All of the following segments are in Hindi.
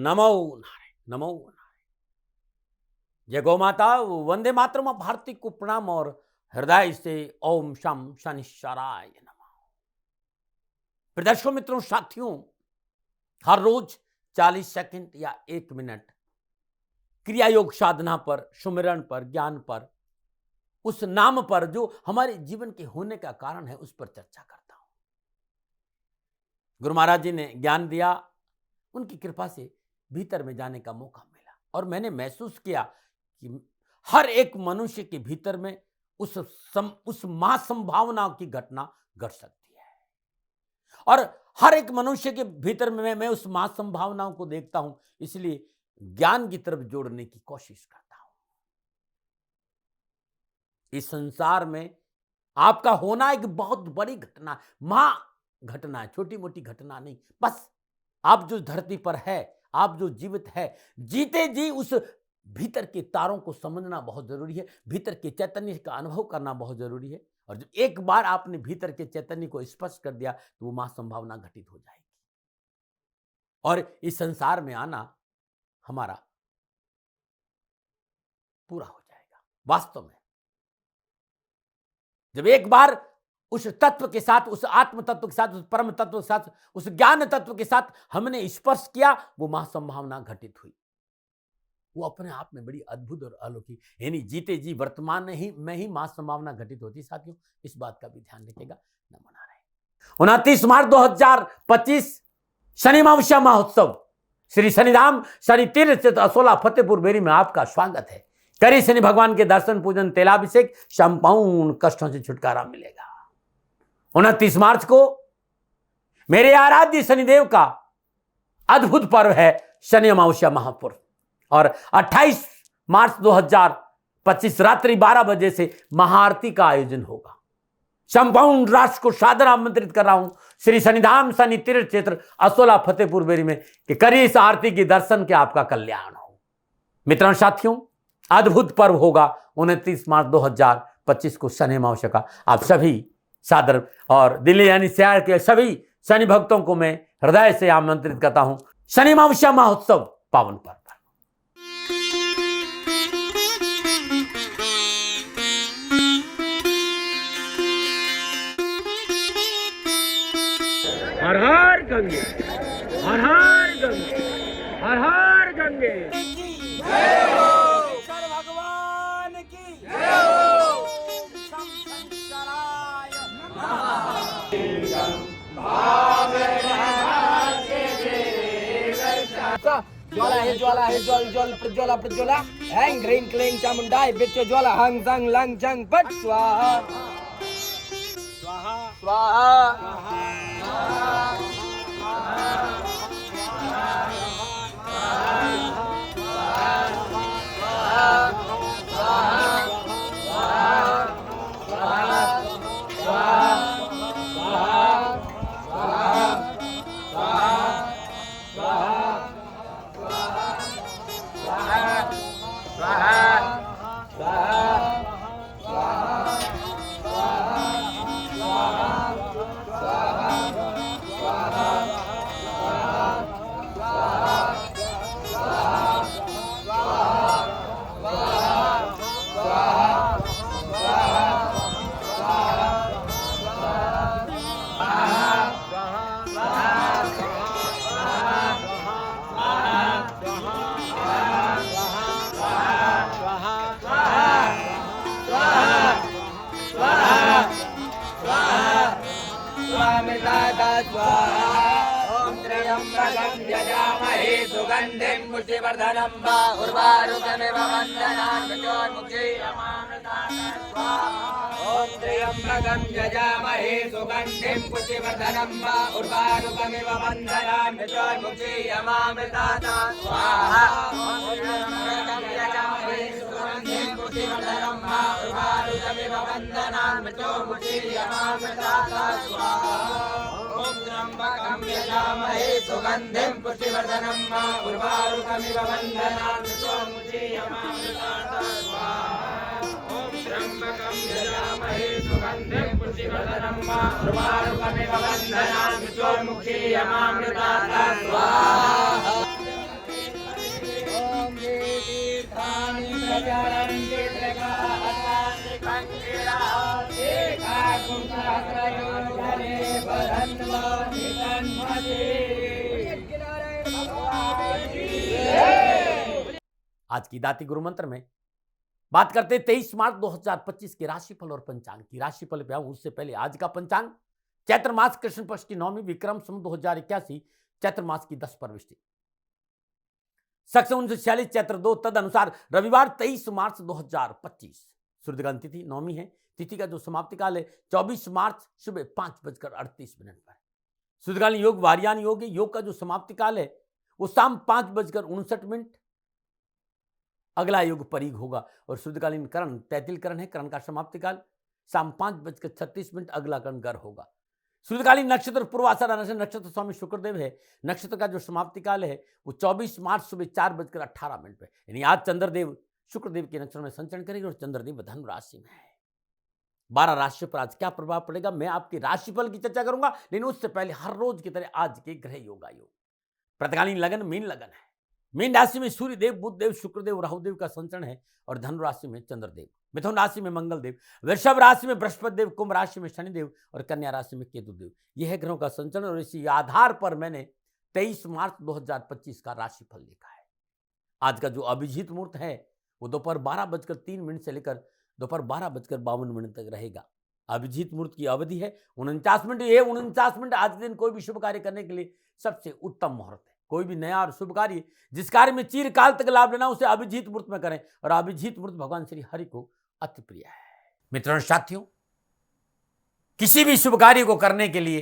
नमो नारायण, नमो नारायण। जय गौ माता, वंदे मातरम। भारती को प्रणाम और हृदय से ओम शम शनिश्चराय नमः। प्रदर्शकों, मित्रों, साथियों, हर रोज 40 सेकंड या 1 मिनट क्रिया योग साधना पर, सुमिरन पर, ज्ञान पर, उस नाम पर जो हमारे जीवन के होने का कारण है, उस पर चर्चा करता हूं। गुरु महाराज जी ने ज्ञान दिया, उनकी कृपा से भीतर में जाने का मौका मिला और मैंने महसूस किया कि हर एक मनुष्य के भीतर में उस महासंभावना की घटना घट सकती है और हर एक मनुष्य के भीतर में मैं उस महासंभावनाओं को देखता हूं, इसलिए ज्ञान की तरफ जोड़ने की कोशिश करता हूं। इस संसार में आपका होना एक बहुत बड़ी घटना, महा घटना है, छोटी मोटी घटना नहीं। बस आप जो धरती पर है, आप जो जीवित है, जीते जी उस भीतर के तारों को समझना बहुत जरूरी है, भीतर के चैतन्य का अनुभव करना बहुत जरूरी है। और जब एक बार आपने भीतर के चैतन्य को स्पष्ट कर दिया तो वो महासंभावना घटित हो जाएगी और इस संसार में आना हमारा पूरा हो जाएगा। वास्तव में जब एक बार उस तत्व के साथ, उस आत्म तत्व के साथ, उस परम तत्व के साथ, उस ज्ञान तत्व के साथ हमने स्पर्श किया, वो महासंभावना घटित हुई। वो अपने आप में बड़ी अद्भुत और अलौकिक, यानी जीते जी वर्तमान में ही महासंभावना घटित होती। साथियों, इस बात का भी ध्यान रखिएगा। नमो नारायण। 29 मार्च 2025 शनि अमावस्या महोत्सव श्री शनिधाम शनि तीर्थ स्थित असोला फतेहपुर बेरी में आपका स्वागत है। करी शनि भगवान के दर्शन, पूजन, तेलाभिषेक, संपूर्ण कष्टों से छुटकारा मिलेगा। 29 मार्च को मेरे आराध्य शनिदेव का अद्भुत पर्व है शनि अमावस्या महापर्व और 28 मार्च 2025 रात्रि 12 बजे से महाआरती का आयोजन होगा। संपूर्ण राष्ट्र को सादर आमंत्रित कर रहा हूं श्री शनिधाम शनि तीर्थ क्षेत्र असोला फतेहपुर बेरी में कि करिए इस आरती के दर्शन के आपका कल्याण हो। मित्रों, साथियों, अद्भुत पर्व होगा 29 मार्च 2025 को शनि अमावस्या का। आप सभी सादर और दिल्ली यानी शहर के सभी शनि भक्तों को मैं हृदय से आमंत्रित करता हूं शनि अमावस्या महोत्सव पावन पर्व। हर हर गंगे, हर हर गंगे, हर हर गंगे। जय हो शंकर भगवान की, जय हो शम शंकराय ज्वाला है, ज्वाला है, ज्वाल ज्वाल प्रज्वाला प्रज्वाला, हैंग ह्रीं क्लीं चामुंडाय बिच्च ज्वाला हंग संग लंग चंग पट स्वाहा स्वाहा स्वाहा। ओम त्र्यंबकं यजामहे सुगंधिं पुष्टिवर्धनं वा उर्वारुकमिव वन्दनान् मृत्योर्मुक्षीयमामृतात् स्वाहा। ओम त्र्यंबकं यजामहे सुगंधिं पुष्टिवर्धनं वा उर्वारुकमिव वन्दनान् मृत्योर्मुक्षीयमामृतात् स्वाहा। ओम त्र्यंबकं यजामहे सुगंधिं पुष्टिवर्धनं वा उर्वारुकमिव वन्दनान् मृत्योर्मुक्षीयमामृतात् स्वाहा। ओम त्र्यंबकं यजामहे सुगंधिं पुष्टिवर्धनं वा उर्वारुकमिव वन्दनान् मृत्योर्मुक्षीयमामृतात् स्वाहा। ओम त्र्यंबकं यजामहे सुगंधिं पुष्टिवर्धनं वा उर्वारुकमिव वन्दनान् मृत्योर्मुक्षीयमामृतात् स्वाहा। आज की दाती गुरु मंत्र में बात करते 23 मार्च 2025 के राशिफल और पंचांग की। राशिफल पे आऊं उससे पहले आज का पंचांग चैत्र मास कृष्ण पक्ष की 9वीं विक्रम संवत 2081 चैत्र मास की 10 परविष्टि शक 1946 चैत्र 2 तद अनुसार रविवार 23 मार्च 2025 सूर्यग्रहण तिथि 9वीं है। तिथि का जो समाप्ति काल है 24 मार्च सुबह 5:38 पर। सूर्यग्रहण योग वारियान योग है। योग का जो समाप्ति काल है वो शाम 5:59। अगला योग परीग होगा और शुद्धकालीन करण तैतिल करण है। करण का समाप्ति काल शाम 5:36। अगला करण गर होगा। शुद्धकालीन नक्षत्र पूर्वाषाढ़ा नक्षत्र स्वामी शुक्रदेव है। नक्षत्र का जो समाप्ति काल है वो 24 मार्च सुबह 4:18 पे। यानी आज चंद्रदेव शुक्रदेव के नक्षत्र में संचरण करेंगे और चंद्रदेव धनु राशि में है। 12 राशियों पर आज क्या प्रभाव पड़ेगा मैं आपकी राशिफल की चर्चा करूंगा, लेकिन उससे पहले हर रोज की तरह आज के ग्रह योगा योग। प्रतिकालीन लगन मीन लगन है। मीन राशि में सूर्य देव, बुध देव, शुक्रदेव, राहुदेव का संचरण है और धनु राशि में चंद्रदेव, मिथुन राशि में मंगल देव, वृषभ राशि में बृहस्पति देव, कुंभ राशि में शनिदेव और कन्या राशि में केतु देव। यह है ग्रहों का संचरण और इसी आधार पर मैंने 23 मार्च 2025 का राशिफल लिखा है। आज का जो अभिजीत मुहूर्त है वो दोपहर 12:03 से लेकर दोपहर 12:52 तक रहेगा। अभिजीत मुहूर्त की अवधि है 49 मिनट। ये 49 मिनट आज दिन कोई भी शुभ कार्य करने के लिए सबसे उत्तम मुहूर्त है। कोई भी नया और शुभ कार्य जिस कार्य में चिरकाल तक लाभ लेना उसे अभिजीत मुहूर्त में करें और अभिजीत मुहूर्त भगवान श्री हरि को अति प्रिय है। मित्रों साथियों, किसी भी शुभ कार्य को करने के लिए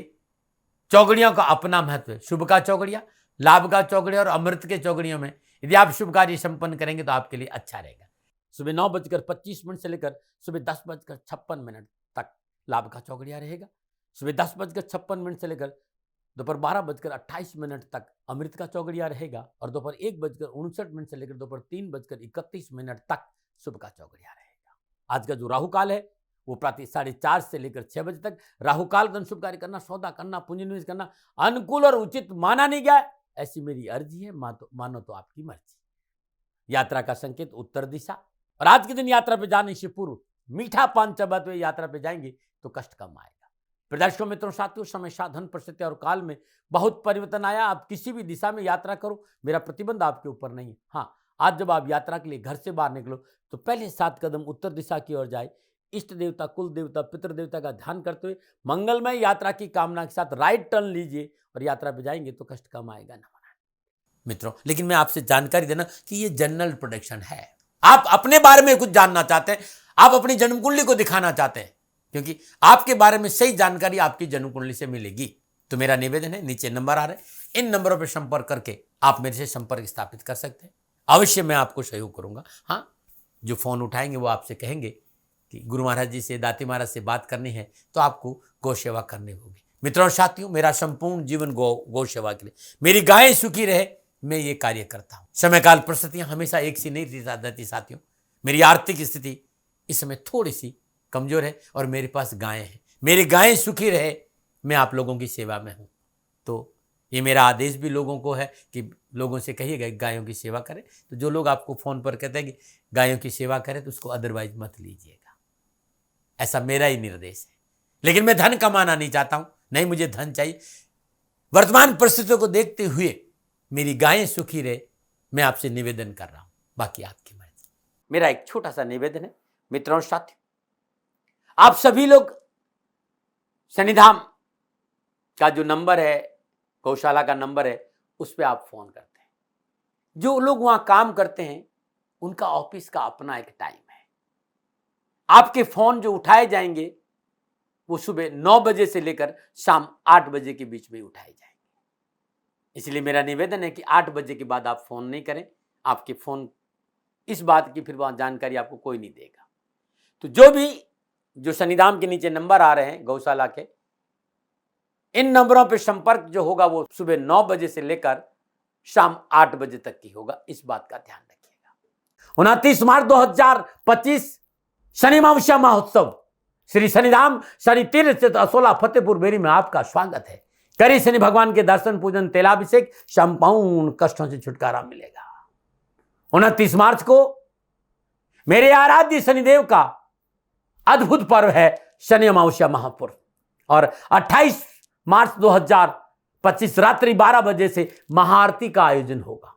चौगड़ियों का अपना महत्व है। शुभ का चौगड़िया, लाभ का चौगड़िया और अमृत के चौगड़ियों में यदि आप शुभ कार्य संपन्न करेंगे तो आपके लिए अच्छा रहेगा। सुबह 9:25 से लेकर सुबह 10:56 तक लाभ का चौगड़िया रहेगा। सुबह 10:56 से लेकर दोपहर 12:28 तक अमृत का चौगड़िया रहेगा और दोपहर 1:59 से लेकर दोपहर 3:31 तक शुभ का चौगड़िया रहेगा। आज का जो राहु काल है वो प्रातः 4:30 से लेकर 6 बजे तक। राहु काल का शुभ कार्य करना, सौदा करना, पूंजी निवेश करना अनुकूल और उचित माना नहीं गया। ऐसी मेरी अर्जी है, मानो तो आपकी मर्जी। यात्रा का संकेत उत्तर दिशा और आज के दिन यात्रा पे जाने से पूर्व मीठा पान चबाते हुए यात्रा पे जाएंगे तो कष्ट कम आएगा। प्रदर्शकों मित्रों साथियों, समय साधन परिस्थिति और काल में बहुत परिवर्तन आया। आप किसी भी दिशा में यात्रा करो, मेरा प्रतिबंध आपके ऊपर नहीं है। हाँ, आज जब आप यात्रा के लिए घर से बाहर निकलो तो पहले 7 कदम उत्तर दिशा की ओर जाए। इष्ट देवता, कुल देवता, पितृ देवता का ध्यान करते हुए मंगलमय यात्रा की कामना के साथ राइट टर्न लीजिए और यात्रा पे जाएंगे तो कष्ट कम आएगा ना। मित्रों, लेकिन मैं आपसे जानकारी देना कि ये जनरल प्रोडिक्शन है। आप अपने बारे में कुछ जानना चाहते हैं, आप अपनी जन्म कुंडली को दिखाना चाहते हैं, क्योंकि आपके बारे में सही जानकारी आपकी जन्म कुंडली से मिलेगी। तो मेरा निवेदन है, नीचे नंबर आ रहे हैं, इन नंबरों पर संपर्क करके आप मेरे से संपर्क स्थापित कर सकते हैं। अवश्य मैं आपको सहयोग करूंगा। हाँ, जो फोन उठाएंगे वो आपसे कहेंगे कि गुरु महाराज जी से, दाती महाराज से बात करनी है तो आपको गौ सेवा करनी होगी। मित्रों साथियों, मेरा संपूर्ण जीवन गौ सेवा के लिए, मेरी गायें सुखी रहे, मैं ये कार्य करता हूं। समय काल परिस्थितियां हमेशा एक सी नहीं रहती साथियों। मेरी आर्थिक स्थिति इस समय थोड़ी सी कमजोर है और मेरे पास गायें हैं। मेरी गायें सुखी रहे, मैं आप लोगों की सेवा में हूं। तो ये मेरा आदेश भी लोगों को है कि लोगों से कहिएगा गायों की सेवा करें। तो जो लोग आपको फोन पर कहते हैं कि गायों की सेवा करें तो उसको अदरवाइज मत लीजिएगा, ऐसा मेरा ही निर्देश है। लेकिन मैं धन कमाना नहीं चाहता हूं, नहीं मुझे धन चाहिए। वर्तमान परिस्थितियों को देखते हुए मेरी गायें सुखी रहे, मैं आपसे निवेदन कर रहा हूं, बाकी आपकी मर्जी। मेरा एक छोटा सा निवेदन है मित्रों साथियों, आप सभी लोग शनिधाम का जो नंबर है, गौशाला का नंबर है, उस पर आप फोन करते हैं। जो लोग वहां काम करते हैं उनका ऑफिस का अपना एक टाइम है। आपके फोन जो उठाए जाएंगे वो सुबह 9 बजे से लेकर शाम 8 बजे के बीच में उठाए जाएंगे। इसलिए मेरा निवेदन है कि 8 बजे के बाद आप फोन नहीं करें। आपके फोन इस बात की फिर वहां जानकारी आपको कोई नहीं देगा। तो जो शनिधाम के नीचे नंबर आ रहे हैं गौशाला के, इन नंबरों पर संपर्क जो होगा वो सुबह 9 बजे से लेकर शाम 8 बजे तक की होगा। इस बात का ध्यान रखिएगा। 29 मार्च 2025 शनि अमावस्या महोत्सव श्री शनिधाम शनि तीर्थ स्थित असोला फतेहपुर बेरी में आपका स्वागत है। करी शनि भगवान के दर्शन, पूजन, तेलाभिषेक, संपूर्ण कष्टों से छुटकारा मिलेगा। 29 मार्च को मेरे आराध्य शनिदेव का अद्भुत पर्व है शनि अमावस्या महापर्व। और 28 मार्च 2025 रात्रि 12 बजे से महाआरती का आयोजन होगा।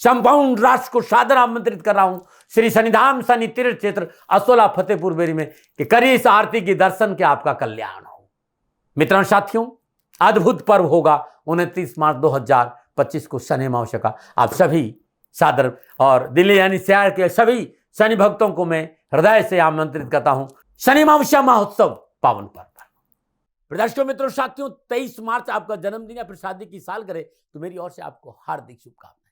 संपूर्ण राष्ट्र को सादर आमंत्रित कर रहा हूं श्री शनिधाम शनि तीर्थ क्षेत्र असोला फतेहपुर बेरी में कि करिए इस आरती के दर्शन के आपका कल्याण हो। मित्रों साथियों, अद्भुत पर्व होगा 29 मार्च 2025 को शनि अमावस्या का। आप सभी सादर और दिल्ली यानी शहर के सभी शनि भक्तों को मैं हृदय से आमंत्रित करता हूं शनि अमावस्या महोत्सव पावन पर्व पर। दर्शकों मित्रों साथियों, 23 मार्च आपका जन्मदिन या फिर शादी की सालगिरह, तो मेरी ओर से आपको हार्दिक शुभकामनाएं।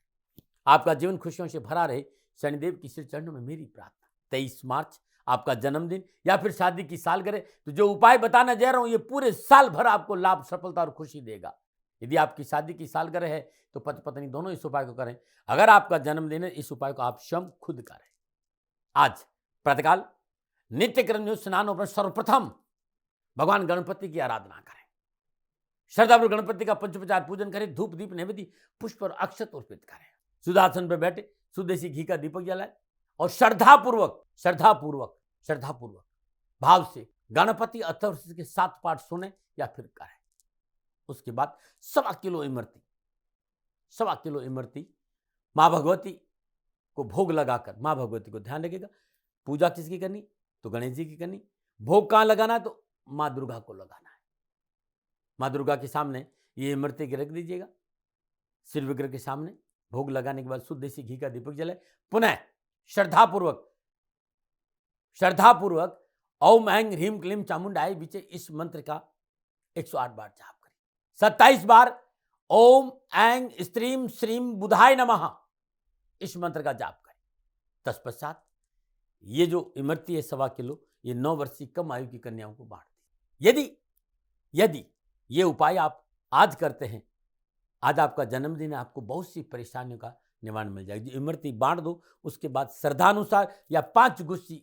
आपका जीवन खुशियों से भरा रहे, शनिदेव की श्री चरणों में मेरी प्रार्थना। 23 मार्च आपका जन्मदिन या फिर शादी की सालगिरह, तो जो उपाय बताना जा रहा हूं ये पूरे साल भर आपको लाभ, सफलता और खुशी देगा। यदि आपकी शादी की सालगिरह है तो पति पत्नी दोनों इस उपाय को करें। अगर आपका जन्मदिन है, इस उपाय को आप स्वयं खुद करें। आज प्रातःकाल नित्य कर्म स्नान पर सर्वप्रथम भगवान गणपति की आराधना करें। श्रद्धापूर्वक गणपति का पंचोपचार पूजन करें। धूप दीप नैवेद्य पुष्प और अक्षत अर्पित करें। सुदासन पर बैठे सुदेशी घी का दीपक जलाए और श्रद्धापूर्वक भाव से गणपति अथर्व के 7 पाठ सुने या फिर करें। उसके बाद 1.25 किलो इमरती माँ भगवती को भोग लगाकर, माँ भगवती को ध्यान रखिएगा, पूजा किसकी करनी तो गणेश जी की करनी। भोग कहाँ लगाना है तो माँ दुर्गा को लगाना है। माँ दुर्गा के सामने ये इमरती के रख दीजिएगा, सिर विग्रह के सामने। भोग लगाने के बाद शुद्ध देसी घी का दीपक जलाए। पुनः श्रद्धापूर्वक ओम ऐं ह्रीं क्लीं चामुंडाय विचे इस मंत्र का 108 बार जाप करें। 27 बार ओम ऐं स्त्रीं श्रीं बुधाय नमः इस मंत्र का जाप करें। तत्पश्चात ये जो इमरती है 1.25 किलो, ये 9 वर्ष की कम आयु की कन्याओं को बांट दी। यदि ये उपाय आप आज करते हैं, आज आपका जन्मदिन है, आपको बहुत सी परेशानियों का निवारण मिल जाएगा। जो इमरती बांट दो, उसके बाद श्रद्धानुसार या 5 गुच्छी,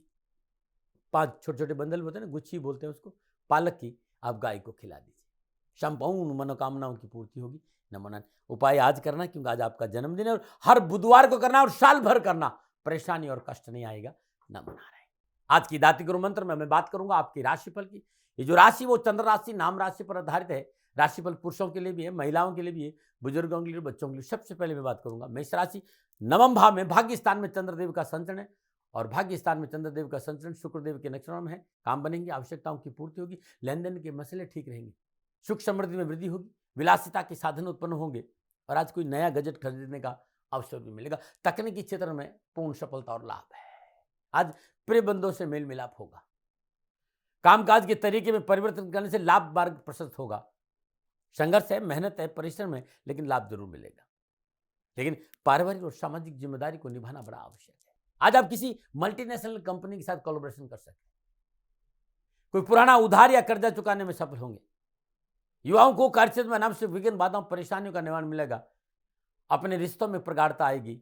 5 छोटे छोटे बंडल होते हैं ना, गुच्छी बोलते हैं उसको, पालक की आप गाय को खिला दीजिए। संपूर्ण मनोकामनाओं की पूर्ति होगी। नमन। उपाय आज करना क्योंकि आज आपका जन्मदिन है और हर बुधवार को करना और साल भर करना, परेशानी और कष्ट नहीं आएगा। नमन नारायण। आज की दाती गुरु मंत्र में मैं बात करूंगा आपकी राशिफल की। ये जो राशि वो चंद्र राशि नाम राशि पर आधारित है। राशिफल पुरुषों के लिए भी है, महिलाओं के लिए भी है, बुजुर्गों के लिए, बच्चों के लिए। सबसे पहले मैं बात करूंगा मेष राशि। 9वें भाव में भाग्य स्थान में चंद्रदेव का संचरण है और भाग्य स्थान में चंद्रदेव का संचरण शुक्रदेव के नक्षत्रों में है। काम बनेंगे, आवश्यकताओं की पूर्ति होगी, लेन देन के मसले ठीक रहेंगे, सुख समृद्धि में वृद्धि होगी, विलासिता के साधन उत्पन्न होंगे और आज कोई नया गजट खरीदने का अवसर भी मिलेगा। तकनीकी क्षेत्र में पूर्ण सफलता और लाभ है। आज प्रिय बंधुओं से मेल मिलाप होगा। कामकाज के तरीके में परिवर्तन करने से लाभ मार्ग प्रशस्त होगा। संघर्ष है, मेहनत है, परिश्रम है, लेकिन लाभ जरूर मिलेगा। लेकिन पारिवारिक और सामाजिक जिम्मेदारी को निभाना बड़ा आवश्यक है। आज आप किसी मल्टीनेशनल कंपनी के साथ कोलैबोरेशन कर सकते हैं। कोई पुराना उधार या कर्जा चुकाने में सफल होंगे। युवाओं को कार्यक्षेत्र में अनावश्यक विघ्न बाधाओं परेशानियों का निवारण मिलेगा। अपने रिश्तों में प्रगाढ़ता आएगी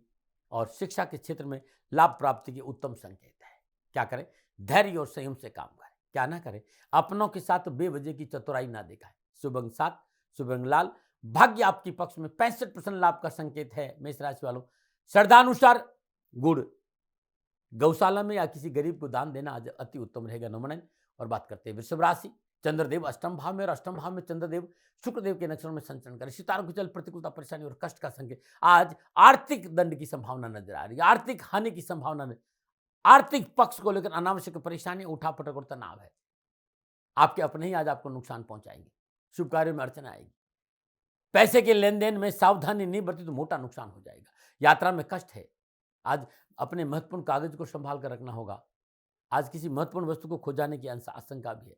और शिक्षा के क्षेत्र में लाभ प्राप्ति के उत्तम संकेत है। क्या करें? धैर्य और संयम से काम करें। क्या ना करें? अपनों के साथ बेवजह की चतुराई ना दिखाएं। शुभ अंक 7, शुभ रंग लाल। भाग्य आपकी पक्ष में 65% लाभ का संकेत है। मेष राशि वालों, श्रद्धानुसार गुड़ गौशाला में या किसी गरीब को दान देना आज अति उत्तम रहेगा। नमन। और बात करते हैं वृषभ राशि। चंद्रदेव अष्टम भाव में और अष्टम भाव में चंद्रदेव शुक्रदेव के नक्षत्रों में संचरण करें। सितारों की चल प्रतिकूलता, परेशानी और कष्ट का संकेत। आज आर्थिक दंड की संभावना नजर आ रही है, आर्थिक हानि की संभावना, आर्थिक पक्ष को लेकर अनावश्यक परेशानी, उठापटक और तनाव है। आपके अपने ही आज आपको नुकसान पहुंचाएंगे। शुभ कार्यों में अड़चन आएगी। पैसे के लेन देन में सावधानी नहीं बरती तो मोटा नुकसान हो जाएगा। यात्रा में कष्ट है। आज अपने महत्वपूर्ण कागज को संभाल कर रखना होगा। आज किसी महत्वपूर्ण वस्तु को खो जाने की आशंका भी है।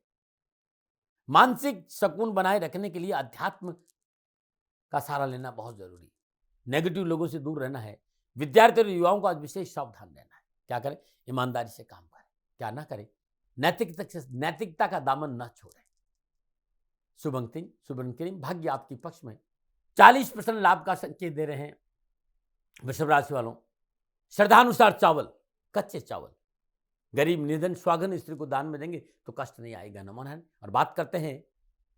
मानसिक सुकून बनाए रखने के लिए अध्यात्म का सहारा लेना बहुत जरूरी है। नेगेटिव लोगों से दूर रहना है। विद्यार्थी और युवाओं को आज विशेष सावधान रहना है। क्या करें? ईमानदारी से काम करें। क्या ना करें? नैतिकता का दामन न छोड़ें। शुभ अंक 3, शुभ रंग क्रीम। भाग्य आपकी पक्ष में 40% लाभ का संकेत दे रहे हैं। वृषभ राशि वालों, श्रद्धानुसार चावल, कच्चे चावल गरीब निर्धन स्वागन स्त्री को दान में देंगे तो कष्ट नहीं आएगा। नमन है। और बात करते हैं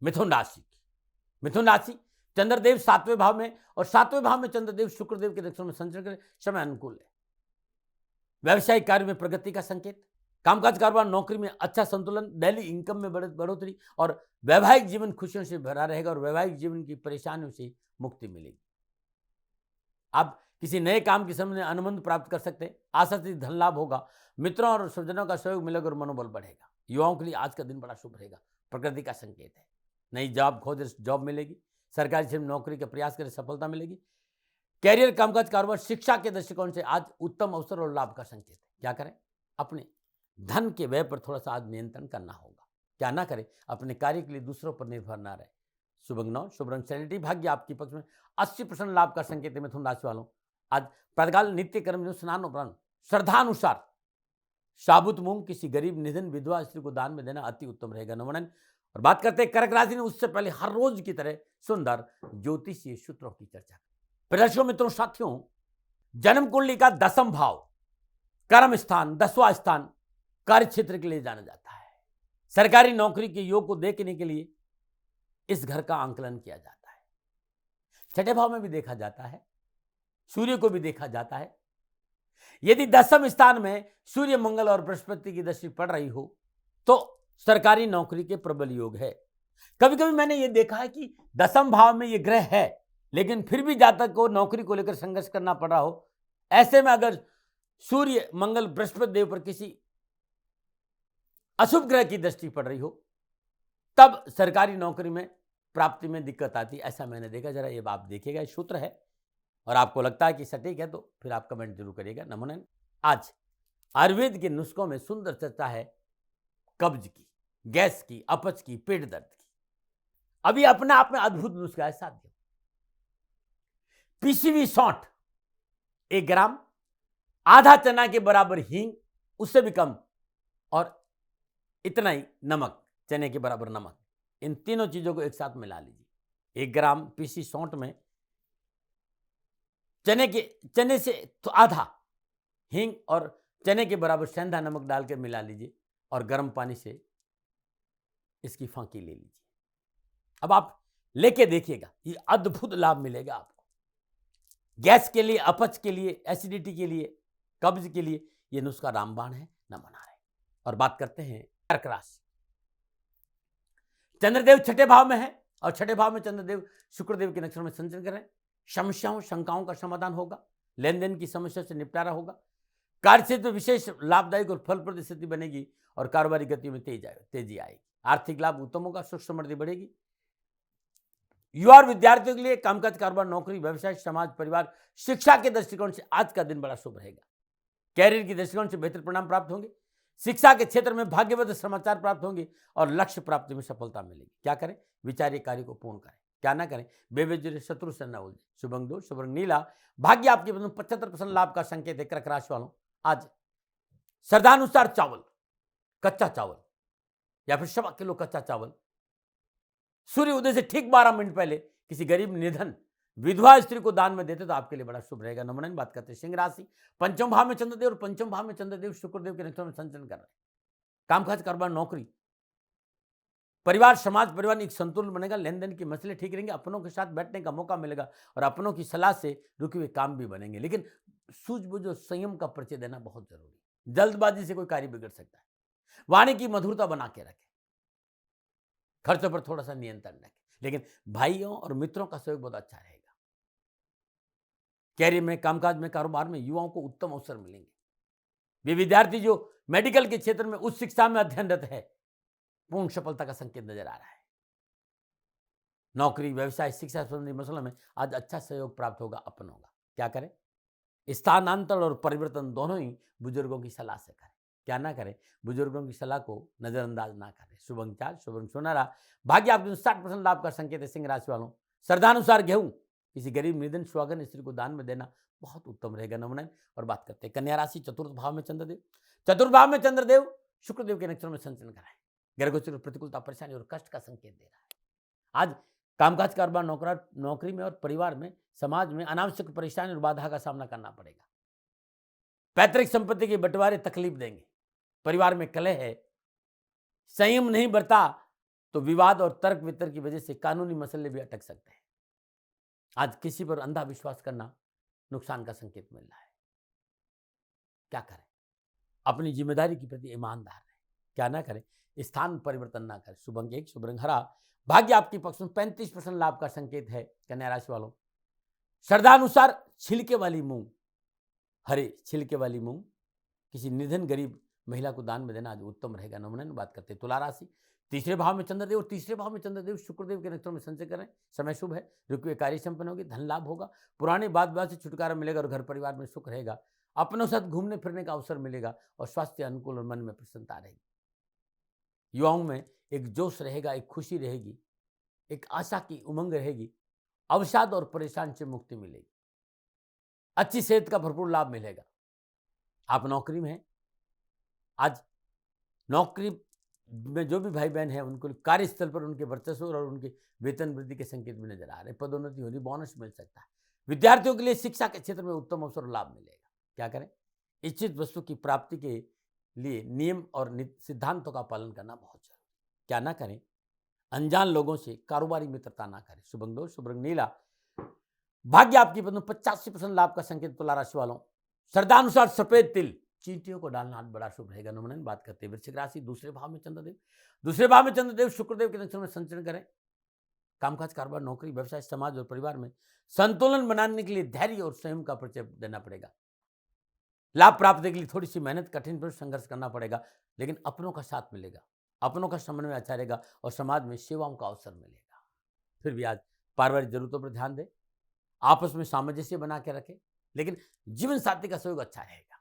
मिथुन राशि की। मिथुन राशि, चंद्रदेव 7वें भाव में और 7वें भाव में चंद्रदेव शुक्रदेव के नक्षत्र में संचरण करें। समय अनुकूल है। व्यवसायिक कार्य में प्रगति का संकेत, कामकाज कारोबार नौकरी में अच्छा संतुलन, डेली इनकम में बढ़ोतरी और वैवाहिक जीवन खुशियों से भरा रहेगा और वैवाहिक जीवन की परेशानियों से मुक्ति मिलेगी। आप किसी नए काम के समय अनुबंध प्राप्त कर सकते हैं, आशातीत धन लाभ होगा, मित्रों और स्वजनों का सहयोग मिलेगा और मनोबल बढ़ेगा। युवाओं के लिए आज का दिन बड़ा शुभ रहेगा, प्रकृति का संकेत है। नई जॉब खोजे जॉब मिलेगी, सरकारी क्षेत्र में नौकरी का प्रयास करें सफलता मिलेगी। कैरियर, कामकाज कारोबार, शिक्षा के दृष्टिकोण से आज उत्तम अवसर और लाभ का संकेत है। क्या करें? अपने धन के व्यय पर थोड़ा सा आज नियंत्रण करना होगा। क्या ना करें? अपने कार्य के लिए दूसरों पर निर्भर ना रहे। शुभ अंक 9, शुभ रंग सैनिटी, भाग्य आपके पक्ष में, 80% लाभ का संकेत है। मिथुन राशि वालों, आज प्रातःकाल नित्य कर्म जो स्नान उपरांत श्रद्धानुसार साबुत मूंग किसी गरीब निधन विधवा स्त्री को दान में देना अति उत्तम रहेगा। नमन। और बात करते हैं कर्क राशि में, उससे पहले हर रोज की तरह सुंदर ज्योतिषीय सूत्रों की चर्चा। प्रदर्शकों, मित्रों, साथियों, जन्म कुंडली का 10वां भाव कर्म स्थान, 10वां स्थान कार्य क्षेत्र के लिए जाना जाता है। सरकारी नौकरी के योग को देखने के लिए इस घर का आंकलन किया जाता है। छठे भाव में भी देखा जाता है, सूर्य को भी देखा जाता है। यदि 10वें स्थान में सूर्य, मंगल और बृहस्पति की दृष्टि पड़ रही हो तो सरकारी नौकरी के प्रबल योग है। कभी कभी मैंने यह देखा है कि 10वें भाव में यह ग्रह है लेकिन फिर भी जातक को नौकरी को लेकर संघर्ष करना पड़ रहा हो। ऐसे में अगर सूर्य, मंगल, बृहस्पति देव पर किसी अशुभ ग्रह की दृष्टि पड़ रही हो तब सरकारी नौकरी में प्राप्ति में दिक्कत आती है। ऐसा मैंने देखा। जरा ये आप देखिएगा, ये सूत्र है और आपको लगता है कि सटीक है तो फिर आप कमेंट जरूर करिएगा। नमूनन। आज आयुर्वेद के नुस्खों में सुंदर चर्चा है कब्ज की, गैस की, अपच की, पेट दर्द की। अभी अपने आप में अद्भुत नुस्खा है साथियों। पीसी हुई सौंठ 1 ग्राम, आधा चना के बराबर हींग, उससे भी कम, और इतना ही नमक, चने के बराबर नमक, इन तीनों चीजों को एक साथ मिला लीजिए। 1 ग्राम पीसी सौंठ में चने से तो आधा हींग और चने के बराबर सेंधा नमक डालकर मिला लीजिए और गर्म पानी से इसकी फांकी ले लीजिए। अब आप लेके देखिएगा, ये अद्भुत लाभ मिलेगा आपको। गैस के लिए, अपच के लिए, एसिडिटी के लिए, कब्ज के लिए ये नुस्खा रामबाण है, न मना रहे। और बात करते हैं कर्क राशि। चंद्रदेव छठे भाव में है और छठे भाव में चंद्रदेव शुक्रदेव के नक्षत्र में संचरण कर रहे हैं। समस्याओं, शंकाओं का समाधान होगा, लेन देन की समस्या से निपटारा होगा, कार्य क्षेत्र में विशेष लाभदायक और फलप्रद स्थिति बनेगी और कारोबारी गतियों में तेजी आएगी। आर्थिक लाभ उत्तम होगा, सुख समृद्धि बढ़ेगी। युवा और विद्यार्थियों के लिए कामकाज, कारोबार, नौकरी, व्यवसाय, समाज, परिवार, शिक्षा के दृष्टिकोण से आज का दिन बड़ा शुभ रहेगा। कैरियर की दृष्टिकोण से बेहतर परिणाम प्राप्त होंगे। शिक्षा के क्षेत्र में भाग्यवत समाचार प्राप्त होंगे और लक्ष्य प्राप्ति में सफलता मिलेगी। क्या करें? विचार्य कार्य को पूर्ण करें। क्या ना करें? बेवजह शत्रु से न उलझे। शुभ अंक 2, शुभ रंग नीला, भाग्य आपके 75% लाभ का संकेत है। कर्क राशि वालों, आज श्रद्धानुसार चावल, कच्चा चावल या फिर 1.25 किलो कच्चा चावल सूर्य उदय से ठीक 12 मिनट पहले किसी गरीब निधन विधवा स्त्री को दान में देते तो आपके लिए बड़ा शुभ रहेगा। नमन। बात करते हैं सिंह राशि। पंचम भाव में चंद्रदेव और पंचम भाव में चंद्रदेव शुक्रदेव के नक्षत्र में संचरण कर रहे हैं। कामकाज, कारोबार, नौकरी, परिवार, समाज, परिवार एक संतुलन बनेगा। लेन देन के मसले ठीक रहेंगे। अपनों के साथ बैठने का मौका मिलेगा और अपनों की सलाह से रुके हुए काम भी बनेंगे। लेकिन सूझबूझ और संयम का परिचय देना बहुत जरूरी है। जल्दबाजी से कोई कार्य बिगड़ सकता है। वाणी की मधुरता बना के रखें। खर्चों पर थोड़ा सा नियंत्रण रखें। लेकिन भाइयों और मित्रों का सहयोग बहुत अच्छा रहेगा। कैरियर में, कामकाज में, कारोबार में युवाओं को उत्तम अवसर मिलेंगे। वे विद्यार्थी जो मेडिकल के क्षेत्र में उच्च शिक्षा में अध्ययनरत है, पूर्ण सफलता का संकेत नजर आ रहा है। नौकरी, व्यवसाय, शिक्षा संबंधी मसलों में आज अच्छा सहयोग प्राप्त होगा अपनों का। क्या करें? स्थानांतरण और परिवर्तन दोनों ही बुजुर्गों की सलाह से करें। क्या ना करें? बुजुर्गों की सलाह को नजरअंदाज ना करें। शुभ अंक 4, शुभ रंग सुनहरा, भाग्य आपके 60% लाभ का संकेत है। सिंह राशि वालों, श्रद्धानुसार गेहूं किसी गरीब निधन सुहागन स्त्री को दान में देना बहुत उत्तम रहेगा। नमन। और बात करते हैं कन्या राशि। चतुर्थ भाव में चंद्रदेव, चतुर्थ भाव में चंद्रदेव शुक्रदेव के नक्षत्र में संचरण कराएं। ग्रह गोचर प्रतिकूलता, परेशानी और कष्ट का संकेत दे रहा है। आज कामकाज, कारोबार, नौकरी में और परिवार में, समाज में अनावश्यक परेशानी और बाधा का सामना करना पड़ेगा। पैतृक संपत्ति के बंटवारे तकलीफ देंगे। परिवार में कलह है, संयम नहीं बरता तो विवाद और तर्क वितर्क की वजह से कानूनी मसले भी अटक सकते हैं। आज किसी पर अंधा विश्वास करना नुकसान का संकेत मिल रहा है। क्या करें? अपनी जिम्मेदारी के प्रति ईमानदार रहें, क्या ना करें, स्थान परिवर्तन ना करें। शुभ अंक 1, शुभ रंग हरा, भाग्य आपके पक्ष में, 35% लाभ का संकेत है। कन्या राशि वालों, श्रद्धानुसार छिलके वाली मूंग, हरे छिलके वाली मूंग किसी निर्धन गरीब महिला को दान में देना आज उत्तम रहेगा। नमूना बात करते हैं तुला राशि, तीसरे भाव में चंद्रदेव, और तीसरे भाव में चंद्रदेव शुक्रदेव के नक्षत्रों में संचय करें। समय शुभ है, रुके हुए कार्य संपन्न होगी, धन लाभ होगा, पुराने बात बात से छुटकारा मिलेगा और घर परिवार में सुख रहेगा। अपनों साथ घूमने फिरने का अवसर मिलेगा और स्वास्थ्य अनुकूल और मन में प्रसन्नता रहेगी। युवाओं में एक जोश रहेगा, एक खुशी रहेगी, एक आशा की उमंग रहेगी, अवसाद और परेशान से मुक्ति मिलेगी, अच्छी सेहत का भरपूर लाभ मिलेगा। आप नौकरी में हैं, आज नौकरी में जो भी भाई बहन हैं उनको कार्यस्थल पर उनके वर्चस्व और उनके वेतन वृद्धि के संकेत भी नजर आ रहे हैं। पदोन्नति होगी, बोनस मिल सकता है। विद्यार्थियों के लिए शिक्षा के क्षेत्र में उत्तम अवसर और लाभ मिलेगा। क्या करें, इच्छित वस्तु की प्राप्ति के लिए नियम और सिद्धांतों का पालन करना बहुत जरूरी। क्या ना करें, अनजान लोगों से कारोबारी मित्रता ना करें। शुभ अंक 2, शुभ रंग नीला, भाग्य आपकी पत्नी 85% लाभ का संकेत। तुला राशि वालों, श्रद्धानुसार सफेद तिल चींटियों को डालना आज बड़ा शुभ रहेगा। नमूना बात करते हैं वृश्चिक राशि, दूसरे भाव में चंद्रदेव, दूसरे भाव में चंद्रदेव शुक्रदेव के नक्षत्र में संचरण करें। कामकाज, कारोबार, नौकरी, व्यवसाय, समाज और परिवार में संतुलन बनाने के लिए धैर्य और संयम का परिचय देना पड़ेगा। लाभ प्राप्ति के लिए थोड़ी सी मेहनत, कठिन पर संघर्ष करना पड़ेगा, लेकिन अपनों का साथ मिलेगा, अपनों का समन्वय अच्छा रहेगा और समाज में सेवाओं का अवसर मिलेगा। फिर भी आज पारिवारिक जरूरतों पर ध्यान दें, आपस में सामंजस्य बना के रखें, लेकिन जीवन साथी का सहयोग अच्छा रहेगा।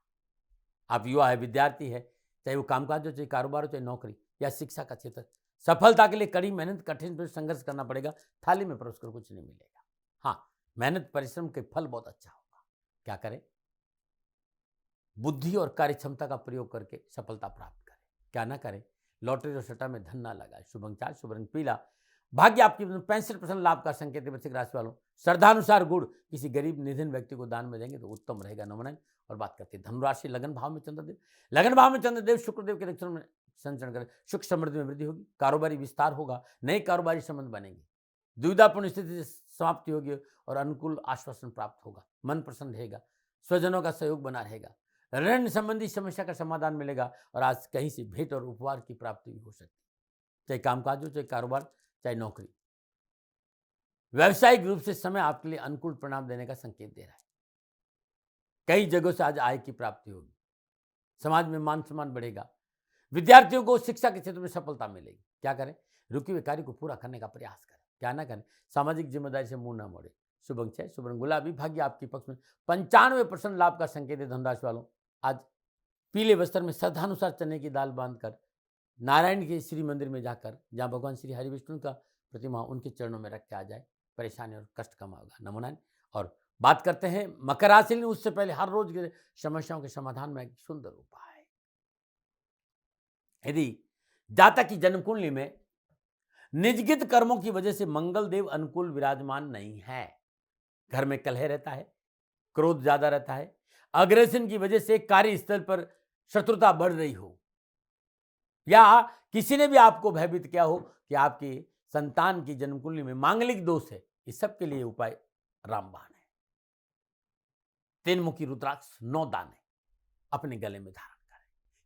आप युवा है, विद्यार्थी है, चाहे वो कामकाज हो, चाहे कारोबार हो, चाहे नौकरी या शिक्षा का क्षेत्र, सफलता के लिए कड़ी मेहनत, कठिन पर संघर्ष करना पड़ेगा। थाली में परोसकर कुछ नहीं मिलेगा। हाँ, मेहनत परिश्रम के फल बहुत अच्छा होगा। क्या करें, बुद्धि और कार्य क्षमता का प्रयोग करके सफलता प्राप्त करें। क्या ना करें, लॉटरी और सट्टा में धन ना लगाए। शुभ अंक 4, शुभ रंग पीला, भाग्य आपकी 65% लाभ का संकेत है। वृश्चिक राशि वालों, श्रद्धानुसार गुड़ किसी गरीब निधन व्यक्ति को दान में देंगे तो उत्तम रहेगा। नमूना और बात करते हैं धनुराशि, लगन भाव में चंद्रदेव, लगन भाव में चंद्रदेव शुक्रदेव के नक्षत्र में संचरण करें। सुख समृद्धि में वृद्धि होगी, कारोबारी विस्तार होगा, नए कारोबारी संबंध बनेंगे, दुविधापूर्ण स्थिति से समाप्ति होगी और अनुकूल आश्वासन प्राप्त होगा। मन प्रसन्न रहेगा, स्वजनों का सहयोग बना रहेगा, ऋण संबंधी समस्या का समाधान मिलेगा और आज कहीं से भेंट और उपहार की प्राप्ति भी हो सकती है। चाहे कामकाज हो, चाहे कारोबार, चाहे नौकरी, व्यावसायिक रूप से समय आपके लिए अनुकूल परिणाम देने का संकेत दे रहा है। कई जगहों से आज आय की प्राप्ति होगी, समाज में मान सम्मान बढ़ेगा, विद्यार्थियों को शिक्षा के क्षेत्र में सफलता मिलेगी। क्या करें, रुके हुए कार्य को पूरा करने का प्रयास करें। क्या ना करें, सामाजिक जिम्मेदारी से मुंह न मोड़े। शुभ अंक 6, शुभ रंग गुलाबी, भाग्य आपके पक्ष में, 95% लाभ का संकेत है। धनराशि वालों, आज पीले वस्त्र में श्रद्धानुसार चने की दाल बांधकर नारायण के श्री मंदिर में जाकर, जहाँ भगवान श्री हरि विष्णु का प्रतिमा उनके चरणों में रख के आ जाए, परेशानी और कष्ट कम होगा। नमूना और बात करते हैं मकर राशि में, उससे पहले हर रोज की समस्याओं के समाधान में एक सुंदर उपाय है। यदि जातक की जन्म कुंडली में निजगित कर्मों की वजह से मंगल देव अनुकूल विराजमान नहीं है, घर में कलह रहता है, क्रोध ज्यादा रहता है, अग्रेशन की वजह से कार्यस्थल पर शत्रुता बढ़ रही हो, या किसी ने भी आपको भयभीत किया हो कि आपकी संतान की जन्म कुंडली में मांगलिक दोष है, इस सब के लिए उपाय रामबाण है। 3 मुखी रुद्राक्ष 9 दाने अपने गले में धारण करें।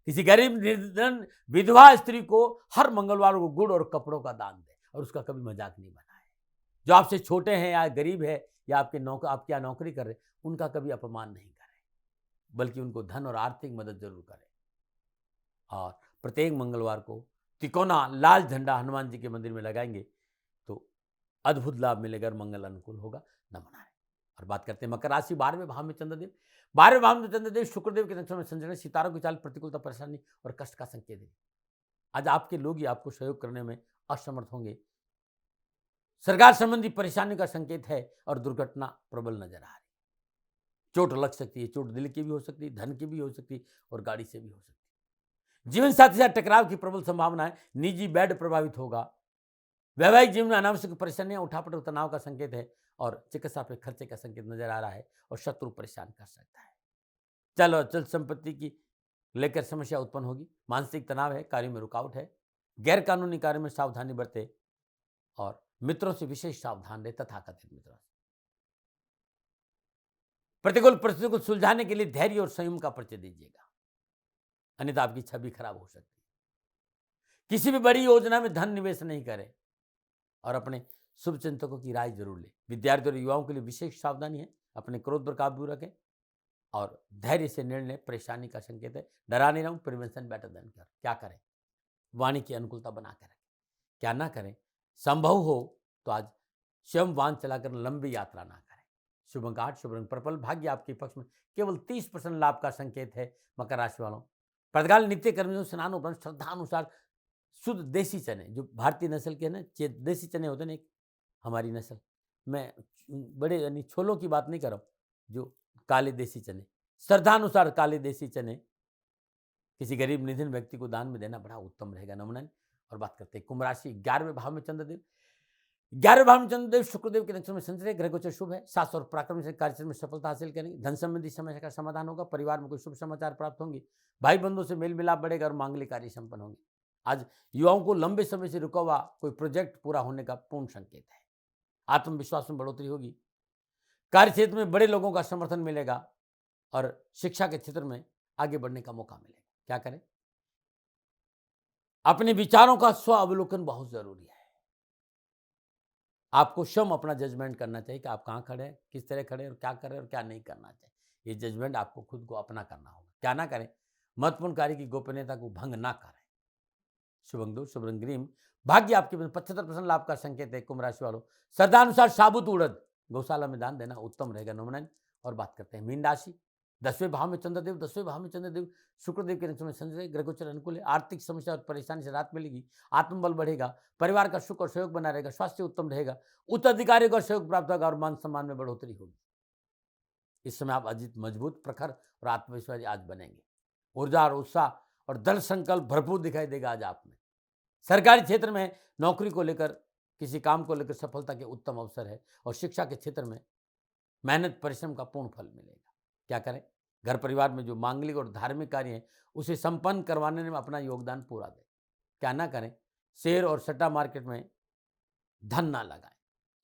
किसी गरीब निर्धन विधवा स्त्री को हर मंगलवार को गुड़ और कपड़ों का दान दें और उसका कभी मजाक नहीं बनाए। जो आपसे छोटे हैं या गरीब है या आपके यहाँ नौकरी कर रहे, उनका कभी अपमान नहीं करें, बल्कि उनको धन और आर्थिक मदद जरूर करें। और प्रत्येक मंगलवार को तिकोना लाल झंडा हनुमान जी के मंदिर में लगाएंगे तो अद्भुत लाभ मिलेगा और मंगल अनुकूल होगा। नमूना है। और बात करते हैं मकर राशि, 12वें भाव में चंद्रदेव, 12वें भाव में चंद्रदेव शुक्रदेव के नक्षत्र में संचरण, सितारों की चाल प्रतिकूलता, परेशानी और कष्ट का संकेत है। आज आपके लोग ही आपको सहयोग करने में असमर्थ होंगे, सरकार संबंधी परेशानी का संकेत है और दुर्घटना प्रबल नजर आ रही। चोट लग सकती है, चोट दिल की भी हो सकती है, धन की भी हो सकती है और गाड़ी से भी हो सकती है। जीवन साथी से टकराव की प्रबल संभावना है, निजी बेड प्रभावित होगा, वैवाहिक जीवन में अनावश्यक परेशानियां, उठापटक तनाव का संकेत है और चिकित्सा पे खर्चे का संकेत नजर आ रहा है और शत्रु परेशान कर सकता है। चल और चल संपत्ति की लेकर समस्या उत्पन्न होगी, मानसिक तनाव है, कार्य में रुकावट है, गैर कानूनी कार्य में सावधानी बरते और मित्रों से विशेष सावधान रहे, तथाकथित मित्रों से। प्रतिकूल परिस्थितियों को सुलझाने के लिए धैर्य और संयम का परिचय दीजिएगा। अन्यथा आपकी छवि खराब हो सकती है। किसी भी बड़ी योजना में धन निवेश नहीं करें और अपने शुभ चिंतकों की राय जरूर लें। विद्यार्थियों और युवाओं के लिए विशेष सावधानी है, अपने क्रोध पर काबू रखें और धैर्य से निर्णय परेशानी का संकेत है। डरा नहीं रहूं, प्रिवेंशन बेटर देन क्योर। क्या करें? वाणी की अनुकूलता बनाकर रखें, क्या ना करें? संभव हो तो आज स्वयं वाहन चलाकर लंबी यात्रा ना करें। शुभ अंक 8, शुभ रंग पर्पल, भाग्य आपके पक्ष में, केवल 30% लाभ का संकेत है। मकर राशि वालों, प्रतिकाल नित्य कर्मियों स्नान उपरांत श्रद्धा अनुसार शुद्ध देसी चने, जो भारतीय नस्ल के ना देसी चने होते हैं, एक हमारी नस्ल, मैं बड़े यानी छोलों की बात नहीं कर रहा हूँ, जो काले देसी चने, श्रद्धानुसार काले देसी चने किसी गरीब निधन व्यक्ति को दान में देना बड़ा उत्तम रहेगा, नमन। और बात करते हैं कुंभ राशि, 11वें भाव में चंद्रदेव, 11वें भाव में चंद्रदेव शुक्रदेव के नक्षत्र में संचय, ग्रह गोचर शुभ है। साहस और पराक्रम से कार्य में सफलता हासिल करेंगे। धन संबंधी समस्या का समाधान होगा। परिवार में कोई शुभ समाचार प्राप्त होंगे। भाई बंधुओं से मेल मिलाप बढ़ेगा और मांगलिक कार्य संपन्न होंगे। आज युवाओं को लंबे समय से रुका हुआ कोई प्रोजेक्ट पूरा होने का पूर्ण संकेत है। आत्मविश्वास में बढ़ोतरी होगी। कार्य क्षेत्र में बड़े लोगों का समर्थन मिलेगा और शिक्षा के क्षेत्र में आगे बढ़ने का मौका मिलेगा। क्या करें? अपने विचारों का स्व अवलोकन बहुत जरूरी है। आपको स्वयं अपना जजमेंट करना चाहिए कि आप कहाँ खड़े हैं, किस तरह खड़े हैं और क्या करें और क्या नहीं करना चाहिए। ये जजमेंट आपको खुद को अपना करना होगा। क्या ना करें? महत्वपूर्ण कार्य की गोपनीयता को भंग ना करें। शुभ अंक 2, शुभ रंग ग्रीन, भाग्य आपके 75% लाभ का संकेत है। कुंभ राशि वालों, श्रद्धानुसार साबुत उड़द गौशाला में दान देना उत्तम रहेगा, नमन। और बात करते हैं मीन राशि, 10वें भाव में चंद्रदेव, 10वें भाव में चंद्रदेव शुक्रदेव के नक्षत्र में संचय, ग्रह गोचर अनुकूल है। आर्थिक समस्या और परेशानी से राहत मिलेगी। आत्मबल बढ़ेगा। परिवार का सुख और सहयोग बना रहेगा। स्वास्थ्य उत्तम रहेगा। उत्तराधिकारियों का सहयोग प्राप्त होगा और मान सम्मान में बढ़ोतरी होगी। इस समय आप अजित मजबूत, प्रखर और आत्मविश्वासी आज बनेंगे। ऊर्जा और उत्साह और दृढ़ संकल्प भरपूर दिखाई देगा आज आप में। सरकारी क्षेत्र में नौकरी को लेकर, किसी काम को लेकर सफलता के उत्तम अवसर है और शिक्षा के क्षेत्र में मेहनत परिश्रम का पूर्ण फल मिलेगा। क्या करें? घर परिवार में जो मांगलिक और धार्मिक कार्य हैं उसे संपन्न करवाने में अपना योगदान पूरा दें। क्या ना करें? शेयर और सट्टा मार्केट में धन ना लगाएं।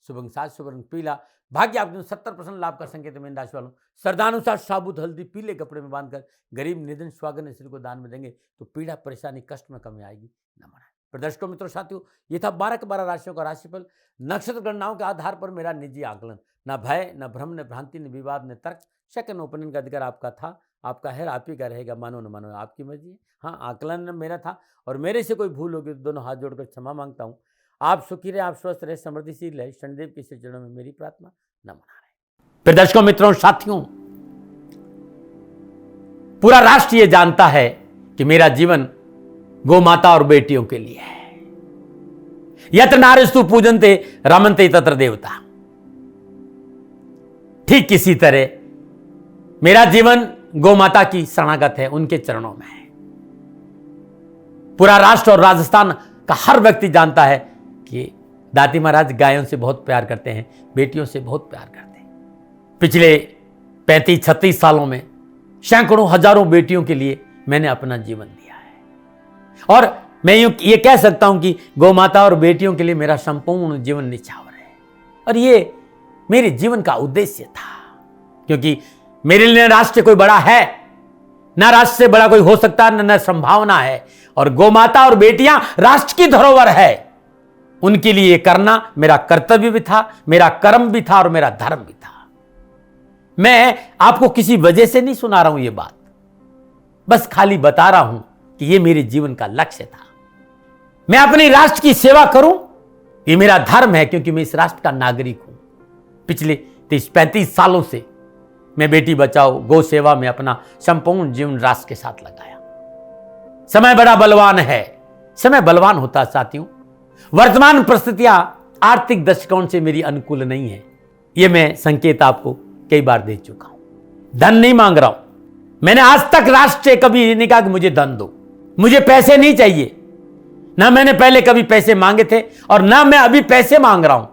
शुभ अंक 7, शुभ रंग पीला, भाग्य आपके 70% लाभ का संकेत है। मीन राशि वालों, श्रद्धानुसार साबुत हल्दी पीले कपड़े में बांधकर गरीब निधन स्वागन स्त्री को दान में देंगे तो पीड़ा परेशानी कष्ट में कमी आएगी, नमन। प्रदर्शकों मित्रों साथियों, ये था 12 के 12 राशियों का राशिफल। नक्षत्र गणनाओं के आधार पर मेरा निजी आकलन, न भय, न भ्रम, न भ्रांति, न विवाद, न तर्क, सेकंड ओपिनियन का अधिकार आपका था, आपका है, आप ही का रहेगा। मानो न मानो आपकी मर्जी है। हाँ, आकलन मेरा था और मेरे से कोई भूल होगी तो दोनों हाथ जोड़कर क्षमा मांगता हूँ। आप सुखी रहे, आप स्वस्थ रहे, समृद्धिशील रहे, शनिदेव के चरणों में मेरी प्रार्थना, नमन। प्रदर्शकों मित्रों साथियों, पूरा राष्ट्र ये जानता है कि मेरा जीवन गौ माता और बेटियों के लिए है। यत्र नारीस्तु पूजन्ते रमन्ते तत्र देवता। ठीक किसी तरह मेरा जीवन गौ माता की शरणागत है, उनके चरणों में है। पूरा राष्ट्र और राजस्थान का हर व्यक्ति जानता है कि दाती महाराज गायों से बहुत प्यार करते हैं, बेटियों से बहुत प्यार करते हैं। पिछले 35-36 सालों में सैकड़ों हजारों बेटियों के लिए मैंने अपना जीवन दिया है और मैं ये कह सकता हूं कि गौ माता और बेटियों के लिए मेरा संपूर्ण जीवन निछावर है। और ये मेरे जीवन का उद्देश्य था, क्योंकि मेरे लिए राष्ट्र कोई बड़ा है ना, राष्ट्र से बड़ा कोई हो सकता है न संभावना है। और गौ माता और बेटियां राष्ट्र की धरोहर है, उनके लिए करना मेरा कर्तव्य भी था, मेरा कर्म भी था और मेरा धर्म भी था। मैं आपको किसी वजह से नहीं सुना रहा हूं ये बात, बस खाली बता रहा हूं कि ये मेरे जीवन का लक्ष्य था। मैं अपने राष्ट्र की सेवा करूं, ये मेरा धर्म है, क्योंकि मैं इस राष्ट्र का नागरिक हूं। पिछले 30-35 सालों से मैं बेटी बचाओ, गौ सेवा में अपना संपूर्ण जीवन राष्ट्र के साथ लगाया। समय बड़ा बलवान है, समय बलवान होता साथियों। वर्तमान परिस्थितियां आर्थिक दृष्टिकोण से मेरी अनुकूल नहीं है, यह मैं संकेत आपको कई बार दे चुका हूं। धन नहीं मांग रहा हूं। मैंने आज तक राष्ट्र से कभी नहीं कहा कि मुझे धन दो, मुझे पैसे नहीं चाहिए। ना मैंने पहले कभी पैसे मांगे थे और ना मैं अभी पैसे मांग रहा हूं।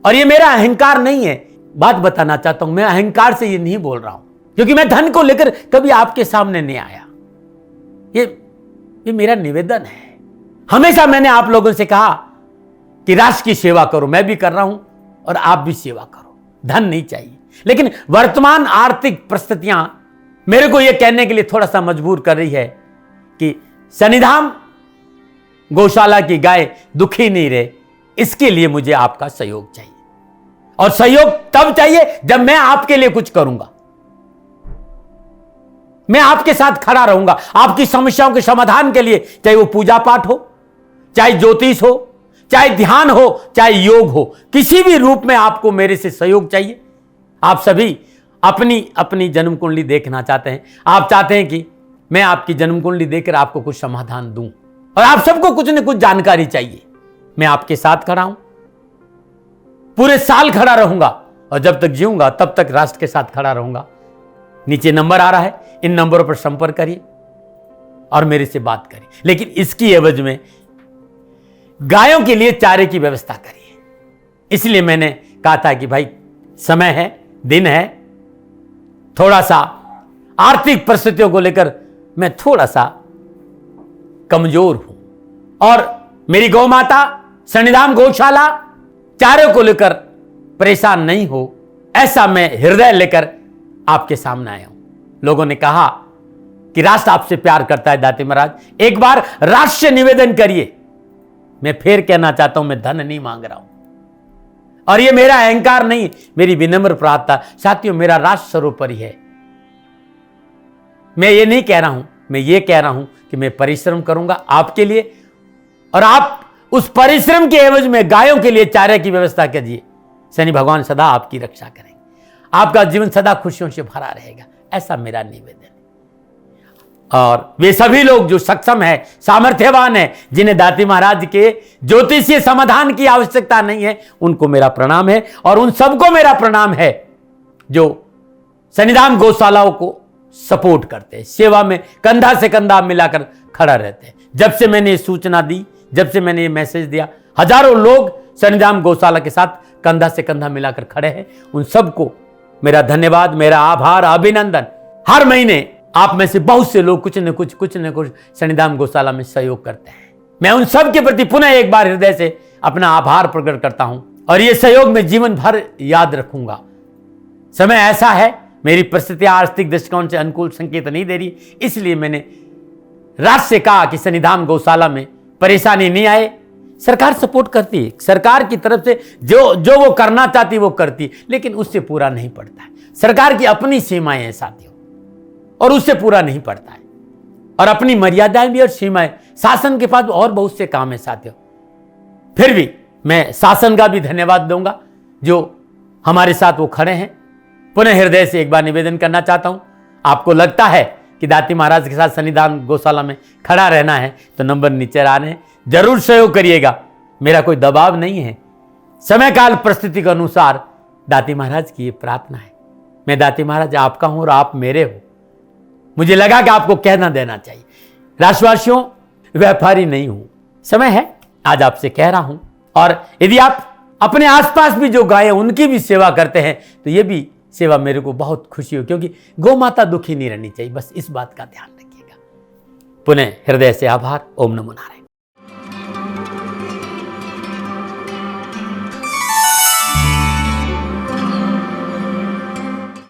और ये मेरा अहंकार नहीं है। बात बताना चाहता हूं, मैं अहंकार से ये नहीं बोल रहा हूं, क्योंकि मैं धन को लेकर कभी आपके सामने नहीं आया। ये मेरा निवेदन है। हमेशा मैंने आप लोगों से कहा कि राष्ट्र की सेवा करो, मैं भी कर रहा हूं और आप भी सेवा करो। धन नहीं चाहिए, लेकिन वर्तमान आर्थिक परिस्थितियां मेरे को यह कहने के लिए थोड़ा सा मजबूर कर रही है कि शनिधाम गौशाला की गाय दुखी नहीं रहे, इसके लिए मुझे आपका सहयोग चाहिए। और सहयोग तब चाहिए जब मैं आपके लिए कुछ करूंगा, मैं आपके साथ खड़ा रहूंगा आपकी समस्याओं के समाधान के लिए, चाहे वो पूजा पाठ हो, चाहे ज्योतिष हो, चाहे ध्यान हो, चाहे योग हो, किसी भी रूप में आपको मेरे से सहयोग चाहिए। आप सभी अपनी अपनी जन्म कुंडली देखना चाहते हैं, आप चाहते हैं कि मैं आपकी जन्म कुंडली देखकर आपको कुछ समाधान दूं, और आप सबको कुछ न कुछ जानकारी चाहिए। मैं आपके साथ खड़ा हूं, पूरे साल खड़ा रहूंगा, और जब तक जीऊंगा तब तक राष्ट्र के साथ खड़ा रहूंगा। नीचे नंबर आ रहा है, इन नंबरों पर संपर्क करिए और मेरे से बात करिए, लेकिन इसकी एवज में गायों के लिए चारे की व्यवस्था करिए। इसलिए मैंने कहा था कि भाई समय है, दिन है, थोड़ा सा आर्थिक परिस्थितियों को लेकर मैं थोड़ा सा कमजोर हूं, और मेरी गौ माता शनिधाम गौशाला चारे को लेकर परेशान नहीं हो, ऐसा मैं हृदय लेकर आपके सामने आया हूं। लोगों ने कहा कि राष्ट्र आपसे प्यार करता है दाती महाराज, एक बार राष्ट्र से निवेदन करिए। मैं फिर कहना चाहता हूं, मैं धन नहीं मांग रहा हूं, और यह मेरा अहंकार नहीं, मेरी विनम्र प्रार्थना। साथियों, मेरा राष्ट्र सर्वोपरि है। मैं ये नहीं कह रहा हूं, मैं ये कह रहा हूं कि मैं परिश्रम करूंगा आपके लिए, और आप उस परिश्रम के एवज में गायों के लिए चारे की व्यवस्था कीजिए। शनि भगवान सदा आपकी रक्षा करेंगे, आपका जीवन सदा खुशियों से भरा रहेगा, ऐसा मेरा निवेदन है। और वे सभी लोग जो सक्षम है, सामर्थ्यवान है, जिन्हें दाती महाराज के ज्योतिषीय समाधान की आवश्यकता नहीं है, उनको मेरा प्रणाम है। और उन सबको मेरा प्रणाम है जो शनिधाम गौशालाओं को सपोर्ट करते हैं, सेवा में कंधा से कंधा मिलाकर खड़ा रहते हैं। जब से मैंने ये सूचना दी, जब से मैंने ये मैसेज दिया, हजारों लोग शनिधाम गौशाला के साथ कंधा से कंधा मिलाकर खड़े हैं। उन सबको मेरा धन्यवाद, मेरा आभार, अभिनंदन। हर महीने आप में से बहुत से लोग कुछ न कुछ शनिधाम गौशाला में सहयोग करते हैं। मैं उन सब के प्रति पुनः एक बार हृदय से अपना आभार प्रकट करता हूं, और यह सहयोग मैं जीवन भर याद रखूंगा। समय ऐसा है, मेरी परिस्थितियां आर्थिक दृष्टिकोण से अनुकूल संकेत नहीं दे रही, इसलिए मैंने राष्ट्र से कहा कि शनिधाम गौशाला में परेशानी नहीं आए। सरकार सपोर्ट करती है, सरकार की तरफ से जो वो करना चाहती वो करती, लेकिन उससे पूरा नहीं पड़ता है। सरकार की अपनी सीमाएं हैं साथियों, और उससे पूरा नहीं पड़ता है, और अपनी मर्यादाएं भी और सीमाएं। शासन के पास और बहुत से काम है साथियों। फिर भी मैं शासन का भी धन्यवाद दूंगा जो हमारे साथ वो खड़े हैं। पुनः हृदय से एक बार निवेदन करना चाहता हूं, आपको लगता है कि दाती महाराज के साथ शनिधाम गौशाला में खड़ा रहना है तो नंबर नीचे आ रहे हैं, जरूर सहयोग करिएगा। मेरा कोई दबाव नहीं है, समय काल परिस्थिति के अनुसार दाती महाराज की ये प्रार्थना है। मैं दाती महाराज आपका हूं और आप मेरे हो, मुझे लगा कि आपको कहना देना चाहिए। राष्ट्रवासियों, व्यापारी नहीं हूं, समय है आज आपसे कह रहा हूं। और यदि आप अपने आसपास भी जो गाय उनकी भी सेवा करते हैं तो ये भी सेवा मेरे को बहुत खुशी हो, क्योंकि गौ माता दुखी नहीं रहनी चाहिए, बस इस बात का ध्यान रखिएगा। पुनः हृदय से आभार। ओम नमो नारायण।